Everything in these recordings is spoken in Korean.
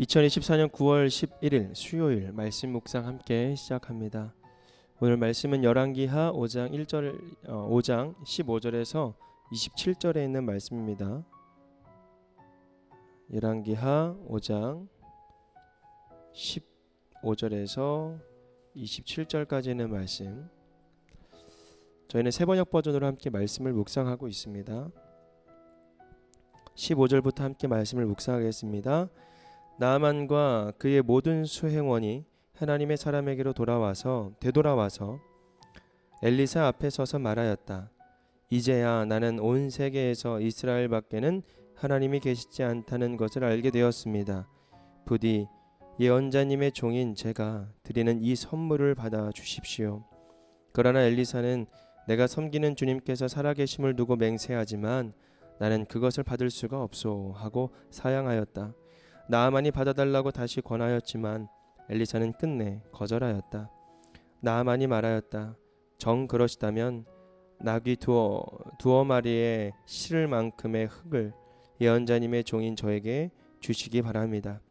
2024년 9월 11일 수요일 말씀 묵상 함께 시작합니다. 오늘 말씀은 열왕기하 5장 15절에서 27절에 있는 말씀입니다. 열왕기하 5장 15절에서 27절까지 있는 말씀. 저희는 세번역 버전으로 함께 말씀을 묵상하고 있습니다. 15절부터 함께 말씀을 묵상하겠습니다. 나아만과 그의 모든 수행원이 하나님의 사람에게로 되돌아와서 엘리사 앞에 서서 말하였다. 이제야 나는 온 세계에서 이스라엘 밖에는 하나님이 계시지 않다는 것을 알게 되었습니다. 부디 예언자님의 종인 제가 드리는 이 선물을 받아 주십시오. 그러나 엘리사는 내가 섬기는 주님께서 살아계심을 두고 맹세하지만 나는 그것을 받을 수가 없소 하고 사양하였다. 나아만이 받아달라고 다시 권하였지만 엘리사는 끝내 거절하였다. 나아만이 말하였다. 정 그러시다면 나귀 두어 마리에 실을 만큼의 흙을 예언자님의 종인 저에게 주시기 바랍니다.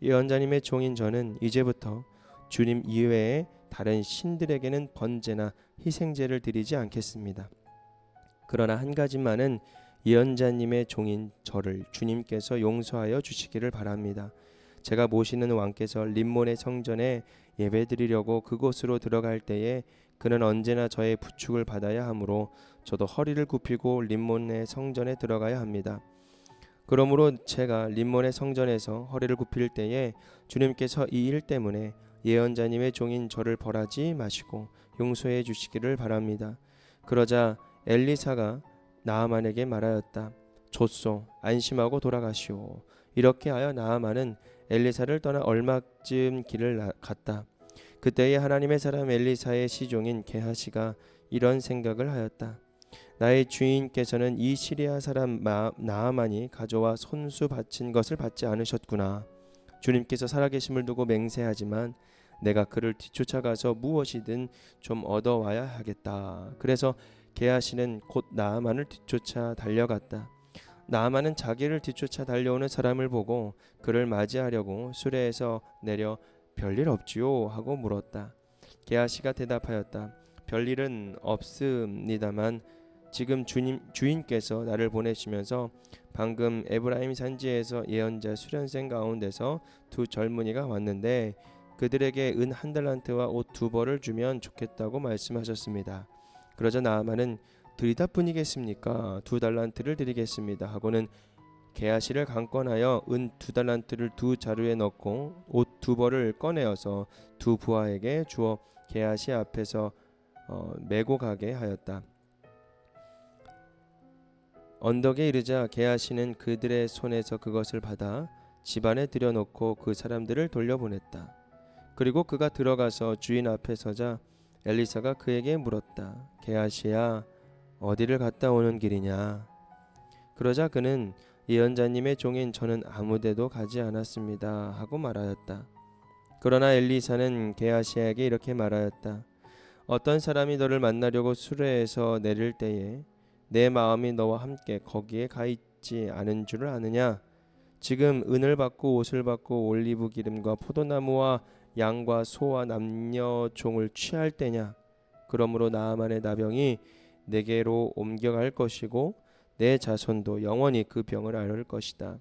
예언자님의 종인 저는 이제부터 주님 이외에 다른 신들에게는 번제나 희생제를 드리지 않겠습니다. 그러나 한 가지만은 예언자님의 종인 저를 주님께서 용서하여 주시기를 바랍니다. 제가 모시는 왕께서 림몬의 성전에 예배드리려고 그곳으로 들어갈 때에 그는 언제나 저의 부축을 받아야 하므로 저도 허리를 굽히고 림몬의 성전에 들어가야 합니다. 그러므로 제가 림몬의 성전에서 허리를 굽힐 때에 주님께서 이 일 때문에 예언자님의 종인 저를 벌하지 마시고 용서해 주시기를 바랍니다. 그러자 엘리사가 나아만에게 말하였다. 좋소, 안심하고 돌아가시오. 이렇게 하여 나아만은 엘리사를 떠나 얼마쯤 길을 갔다. 그때에 하나님의 사람 엘리사의 시종인 게하시가 이런 생각을 하였다. 나의 주인께서는 이 시리아 사람 나아만이 가져와 손수 바친 것을 받지 않으셨구나. 주님께서 살아계심을 두고 맹세하지만 내가 그를 뒤쫓아가서 무엇이든 좀 얻어와야 하겠다. 그래서 게하시는 곧 나아만을 뒤쫓아 달려갔다. 나아만은 자기를 뒤쫓아 달려오는 사람을 보고 그를 맞이하려고 수레에서 내려 별일 없지요 하고 물었다. 게하시가 대답하였다. 별일은 없습니다만 지금 주인께서 나를 보내시면서 방금 에브라임 산지에서 예언자 수련생 가운데서 두 젊은이가 왔는데 그들에게 은 1달란트와 옷 2벌을 주면 좋겠다고 말씀하셨습니다. 그러자 나아만은 드리다뿐이겠습니까? 2달란트를 드리겠습니다 하고는 게하시를 강권하여 은 2달란트를 두 자루에 넣고 옷 2벌을 꺼내어서 두 부하에게 주어 게하시 앞에서 메고 가게 하였다. 언덕에 이르자 게하시는 그들의 손에서 그것을 받아 집안에 들여놓고 그 사람들을 돌려보냈다. 그리고 그가 들어가서 주인 앞에 서자 엘리사가 그에게 물었다. 게하시야, 어디를 갔다 오는 길이냐? 그러자 그는 예언자님의 종인 저는 아무데도 가지 않았습니다 하고 말하였다. 그러나 엘리사는 게하시에게 이렇게 말하였다. 어떤 사람이 너를 만나려고 수레에서 내릴 때에 내 마음이 너와 함께 거기에 가 있지 않은 줄을 아느냐? 지금 은을 받고 옷을 받고 올리브 기름과 포도나무와 양과 소와 남녀 종을 취할 때냐? 그러므로 나아만의 나병이 내게로 옮겨갈 것이고 내 자손도 영원히 그 병을 앓을 것이다.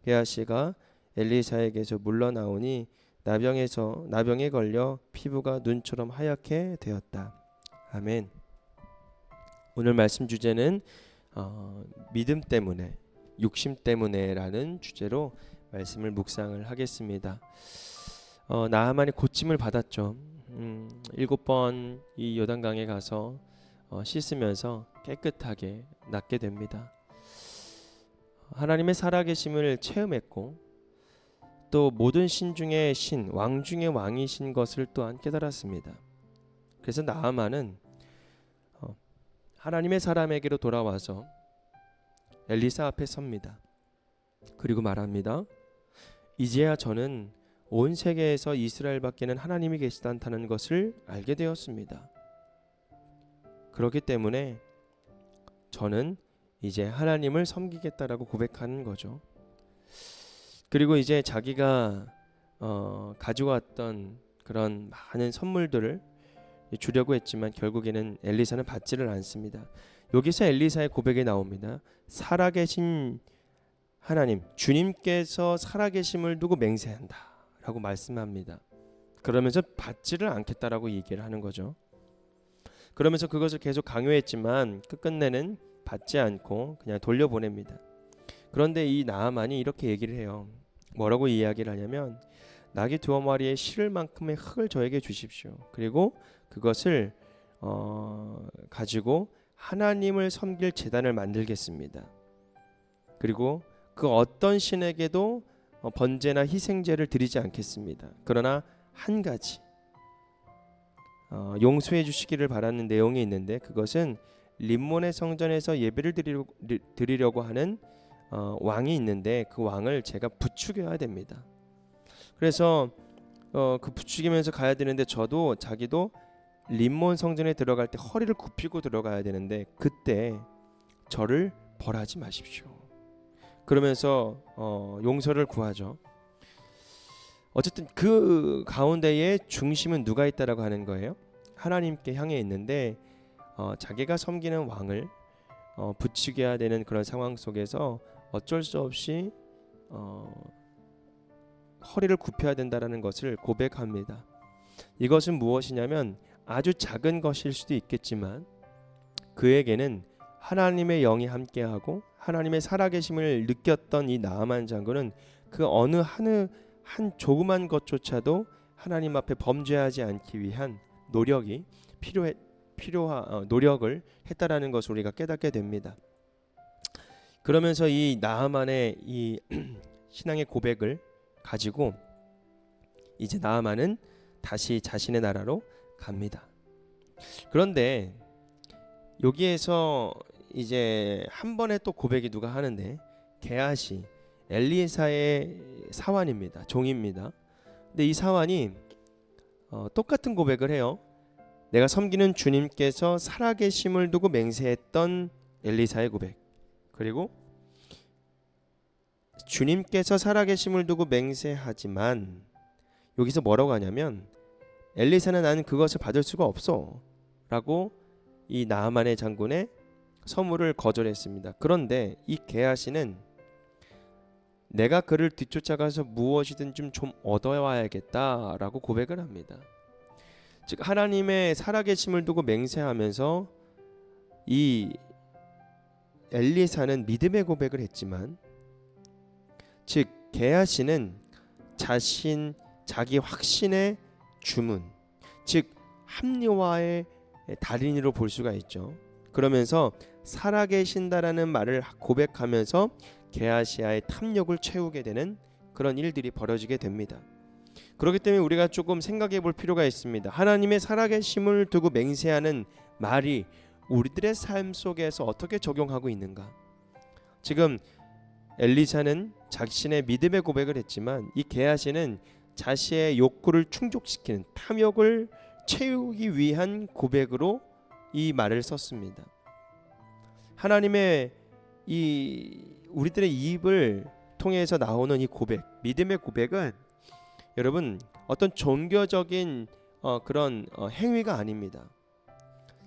게하시가 엘리사에게서 물러나오니 나병에 걸려 피부가 눈처럼 하얗게 되었다. 아멘. 오늘 말씀 주제는 믿음 때문에, 육심 때문에라는 주제로 말씀을 묵상을 하겠습니다. 나아만이 고침을 받았죠. 7번 이 요단강에 가서 씻으면서 깨끗하게 낫게 됩니다. 하나님의 살아계심을 체험했고 또 모든 신 중에 신, 왕 중에 왕이신 것을 또한 깨달았습니다. 그래서 나아만은 하나님의 사람에게로 돌아와서 엘리사 앞에 섭니다. 그리고 말합니다. 이제야 저는 온 세계에서 이스라엘 밖에는 하나님이 계시다는 것을 알게 되었습니다. 그렇기 때문에 저는 이제 하나님을 섬기겠다라고 고백하는 거죠. 그리고 이제 자기가 가져왔던 그런 많은 선물들을 주려고 했지만 결국에는 엘리사는 받지를 않습니다. 여기서 엘리사의 고백이 나옵니다. 살아계신 하나님, 주님께서 살아계심을 두고 맹세한다 라고 말씀합니다. 그러면서 받지를 않겠다라고 얘기를 하는 거죠. 그러면서 그것을 계속 강요했지만 끝끝내는 받지 않고 그냥 돌려보냅니다. 그런데 이 나아만이 이렇게 얘기를 해요. 뭐라고 이야기를 하냐면, 나귀 2마리에 실을 만큼의 흙을 저에게 주십시오. 그리고 그것을 가지고 하나님을 섬길 제단을 만들겠습니다. 그리고 그 어떤 신에게도 번제나 희생제를 드리지 않겠습니다. 그러나 한 가지 용서해 주시기를 바라는 내용이 있는데, 그것은 림몬의 성전에서 예배를 드리려고 하는 왕이 있는데 그 왕을 제가 부추겨야 됩니다. 그래서 그 부추기면서 가야 되는데 자기도 림몬 성전에 들어갈 때 허리를 굽히고 들어가야 되는데 그때 저를 벌하지 마십시오. 그러면서 용서를 구하죠. 어쨌든 그 가운데에 중심은 누가 있다라고 하는 거예요? 하나님께 향해 있는데 자기가 섬기는 왕을 부추겨야 되는 그런 상황 속에서 어쩔 수 없이 허리를 굽혀야 된다라는 것을 고백합니다. 이것은 무엇이냐면 아주 작은 것일 수도 있겠지만 그에게는 하나님의 영이 함께하고 하나님의 살아계심을 느꼈던 이 나아만 장군은 그 어느 한 조그만 것조차도 하나님 앞에 범죄하지 않기 위한 노력을 했다라는 것을 우리가 깨닫게 됩니다. 그러면서 이 나아만의 이 신앙의 고백을 가지고 이제 나아만은 다시 자신의 나라로 갑니다. 그런데 여기에서 이제 한 번에 또 고백이 누가 하는데, 게하시, 엘리사의 사환입니다. 종입니다. 근데 이 사환이 똑같은 고백을 해요. 내가 섬기는 주님께서 살아계심을 두고 맹세했던 엘리사의 고백, 그리고 주님께서 살아계심을 두고 맹세하지만 여기서 뭐라고 하냐면, 엘리사는 나는 그것을 받을 수가 없어 라고 이 나아만의 장군의 선물을 거절했습니다. 그런데 이 게하시는 내가 그를 뒤쫓아가서 무엇이든 좀 얻어와야겠다 라고 고백을 합니다. 즉 하나님의 살아계심을 두고 맹세하면서 이 엘리사는 믿음의 고백을 했지만, 즉 게하시는 자기 확신의 주문, 즉 합리화의 달인으로 볼 수가 있죠. 그러면서 살아계신다라는 말을 고백하면서 게하시아의 탐욕을 채우게 되는 그런 일들이 벌어지게 됩니다. 그렇기 때문에 우리가 조금 생각해 볼 필요가 있습니다. 하나님의 살아계심을 두고 맹세하는 말이 우리들의 삶 속에서 어떻게 적용하고 있는가? 지금 엘리사는 자신의 믿음의 고백을 했지만 이 게하시는 자신의 욕구를 충족시키는 탐욕을 채우기 위한 고백으로 이 말을 썼습니다. 하나님의 우리들의 입을 통해서 나오는 이 고백, 믿음의 고백은 여러분 어떤 종교적인 그런 행위가 아닙니다.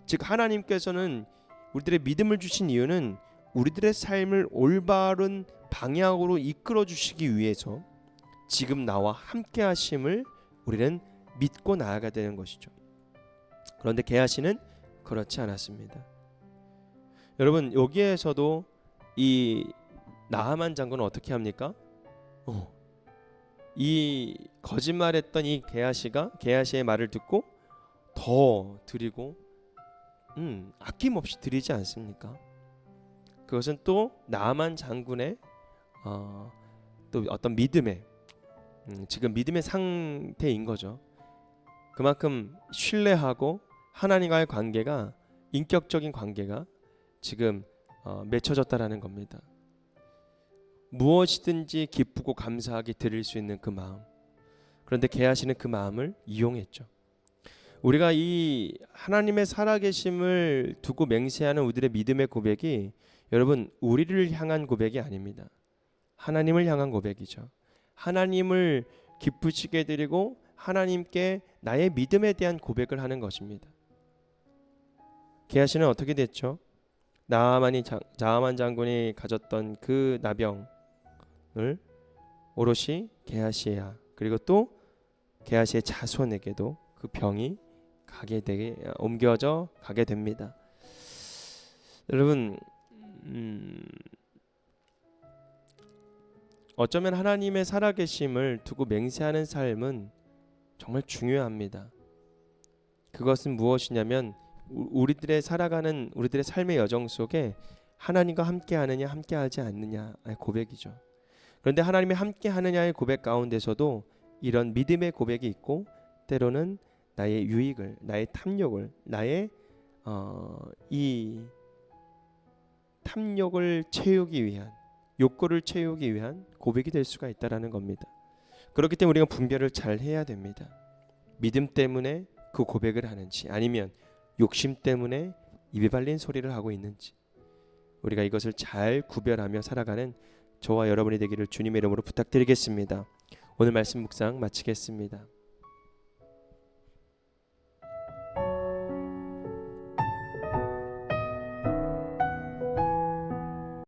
즉 하나님께서는 우리들의 믿음을 주신 이유는 우리들의 삶을 올바른 방향으로 이끌어 주시기 위해서 지금 나와 함께 하심을 우리는 믿고 나아가야 되는 것이죠. 그런데 게하시는 그렇지 않았습니다. 여러분 여기에서도 이 나하만 장군은 어떻게 합니까? 이 거짓말했던 이 게하시의 말을 듣고 더 드리고 아낌없이 드리지 않습니까? 그것은 또 나하만 장군의 또 어떤 믿음의 지금 믿음의 상태인 거죠. 그만큼 신뢰하고 하나님과의 관계가, 인격적인 관계가 지금 맺혀졌다라는 겁니다. 무엇이든지 기쁘고 감사하게 드릴 수 있는 그 마음. 그런데 게하시는 그 마음을 이용했죠. 우리가 이 하나님의 살아계심을 두고 맹세하는 우리들의 믿음의 고백이 여러분 우리를 향한 고백이 아닙니다. 하나님을 향한 고백이죠. 하나님을 기쁘시게 드리고 하나님께 나의 믿음에 대한 고백을 하는 것입니다. 게하시는 어떻게 됐죠? 나아만 장군이 가졌던 그 나병을 오롯이 게하시야, 그리고 또 게하시의 자손에게도 그 병이 옮겨져 가게 됩니다. 여러분, 어쩌면 하나님의 살아계심을 두고 맹세하는 삶은 정말 중요합니다. 그것은 무엇이냐면 우리들의 삶의 여정 속에 하나님과 함께하느냐 함께하지 않느냐의 고백이죠. 그런데 하나님이 함께하느냐의 고백 가운데서도 이런 믿음의 고백이 있고, 때로는 나의 유익을, 나의 탐욕을, 나의 이 탐욕을 채우기 위한, 욕구를 채우기 위한 고백이 될 수가 있다라는 겁니다. 그렇기 때문에 우리가 분별을 잘 해야 됩니다. 믿음 때문에 그 고백을 하는지, 아니면 욕심 때문에 입에 발린 소리를 하고 있는지, 우리가 이것을 잘 구별하며 살아가는 저와 여러분이 되기를 주님의 이름으로 부탁드리겠습니다. 오늘 말씀 묵상 마치겠습니다.